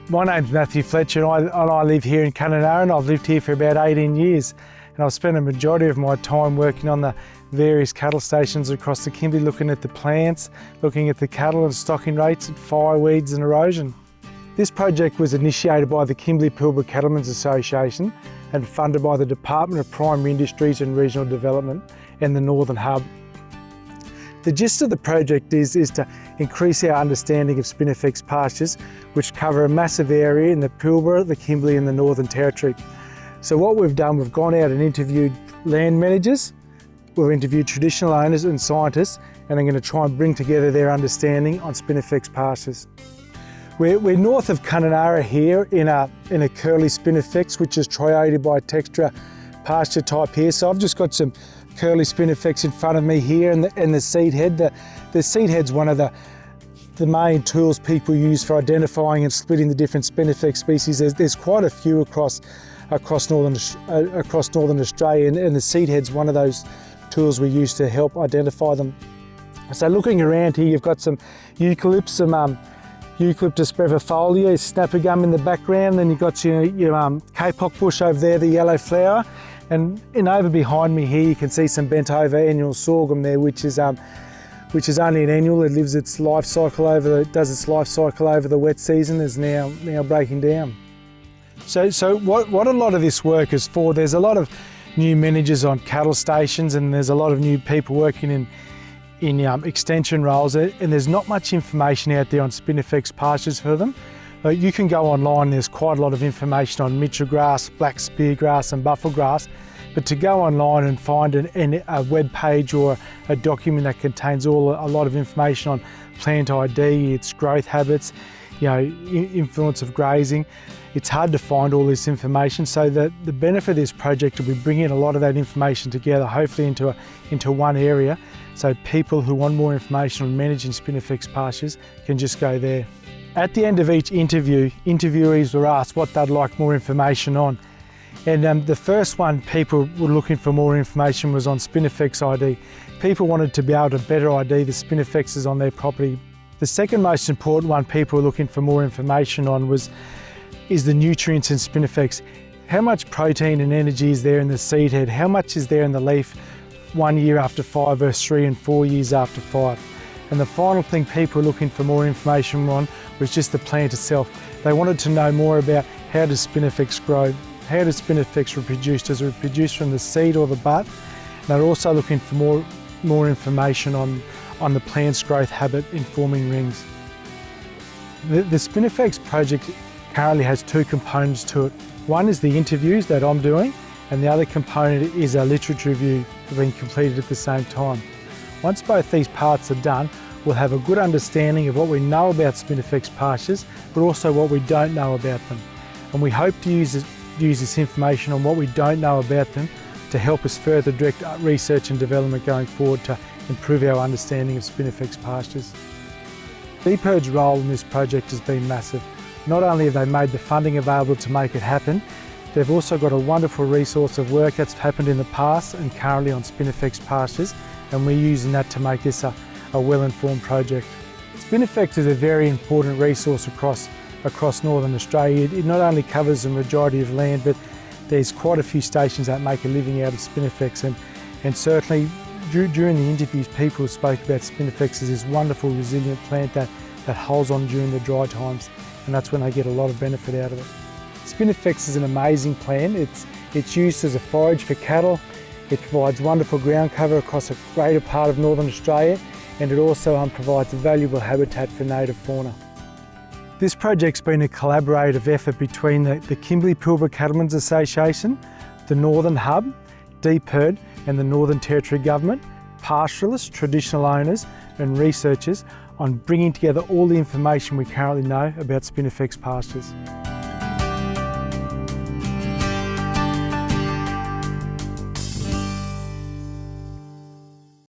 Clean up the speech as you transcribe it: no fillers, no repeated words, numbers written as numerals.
My name's Matthew Fletcher and I live here in Kununurra, and I've lived here for about 18 years. And I've spent a majority of my time working on the various cattle stations across the Kimberley, looking at the plants, looking at the cattle and stocking rates, fire, weeds and erosion. This project was initiated by the Kimberley-Pilbara Cattlemen's Association and funded by the Department of Primary Industries and Regional Development and the Northern Hub. The gist of the project is to increase our understanding of Spinifex pastures, which cover a massive area in the Pilbara, the Kimberley and the Northern Territory. So what we've done, we've gone out and interviewed land managers, we've interviewed traditional owners and scientists, and I'm going to try and bring together their understanding on Spinifex pastures. We're north of Kununurra here in a curly Spinifex, which is Triodia bitextura pasture type here. So I've just got some curly Spinifex in front of me here, and the seed head. The seed head's one of the main tools people use for identifying and splitting the different Spinifex species. There's quite a few across northern Australia, and the seed head's one of those tools we use to help identify them. So looking around here, you've got some eucalypts, some Eucalyptus brevifolia, snapper gum in the background, then you've got your kapok bush over there, the yellow flower, and over behind me here you can see some bent over annual sorghum there, which is only an annual. It does its life cycle over the wet season, is now breaking down. So what a lot of this work is for, there's a lot of new managers on cattle stations, and there's a lot of new people working in extension roles, and there's not much information out there on Spinifex pastures for them. You can go online, there's quite a lot of information on mitchell grass, black spear grass and buffel grass, but to go online and find a web page or a document that contains a lot of information on plant ID, its growth habits, influence of grazing, it's hard to find all this information. So the benefit of this project will be bringing a lot of that information together, hopefully into one area, so people who want more information on managing Spinifex pastures can just go there. At the end of each interview, interviewees were asked what they'd like more information on. And the first one people were looking for more information was on Spinifex ID. People wanted to be able to better ID the Spinifexes on their property. The second most important one people were looking for more information on is the nutrients in Spinifex. How much protein and energy is there in the seed head? How much is there in the leaf 1 year after 5 versus 3 and 4 years after 5? And the final thing people were looking for more information on was just the plant itself. They wanted to know more about how does Spinifex grow? How does Spinifex reproduce? Does it reproduce from the seed or the bud? And they're also looking for more information on the plant's growth habit in forming rings. The Spinifex project currently has two components to it. One is the interviews that I'm doing, and the other component is a literature review being completed at the same time. Once both these parts are done, we'll have a good understanding of what we know about Spinifex pastures, but also what we don't know about them. And we hope to use this information on what we don't know about them to help us further direct research and development going forward to improve our understanding of Spinifex pastures. DPIRD's role in this project has been massive. Not only have they made the funding available to make it happen, they've also got a wonderful resource of work that's happened in the past and currently on Spinifex pastures, and we're using that to make this a well-informed project. Spinifex is a very important resource across Northern Australia. It not only covers the majority of land, but there's quite a few stations that make a living out of Spinifex, and certainly during the interviews people spoke about Spinifex as this wonderful resilient plant that holds on during the dry times, and that's when they get a lot of benefit out of it. Spinifex is an amazing plant. It's used as a forage for cattle. It provides wonderful ground cover across a greater part of Northern Australia, and it also provides a valuable habitat for native fauna. This project's been a collaborative effort between the Kimberley-Pilbara Cattlemen's Association, the Northern Hub, DPIRD and the Northern Territory Government, pastoralists, traditional owners and researchers on bringing together all the information we currently know about Spinifex pastures.